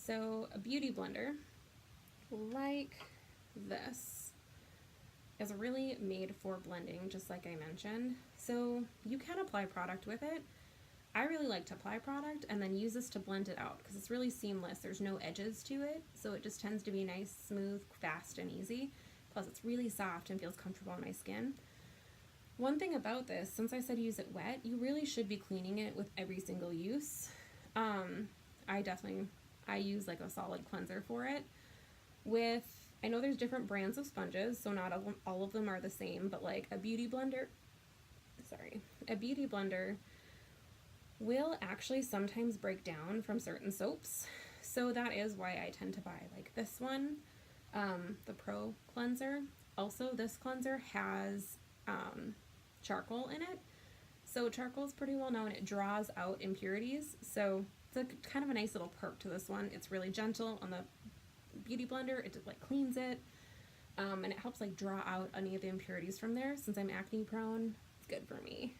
So a beauty blender like this is really made for blending, just like I mentioned. So you can apply product with it. I really like to apply product and then use this to blend it out because it's really seamless. There's no edges to it, so it just tends to be nice, smooth, fast, and easy. Plus it's really soft and feels comfortable on my skin. One thing about this, since I said use it wet, you really should be cleaning it with every single use. I use like a solid cleanser for it. I know there's different brands of sponges, so not all of them are the same, but like a beauty blender will actually sometimes break down from certain soaps. So that is why I tend to buy like this one, the Pro Cleanser. Also, this cleanser has charcoal in it. So charcoal is pretty well known. It draws out impurities. So it's kind of a nice little perk to this one. It's really gentle on the beauty blender. It like cleans it. And it helps like draw out any of the impurities from there. Since I'm acne prone, it's good for me.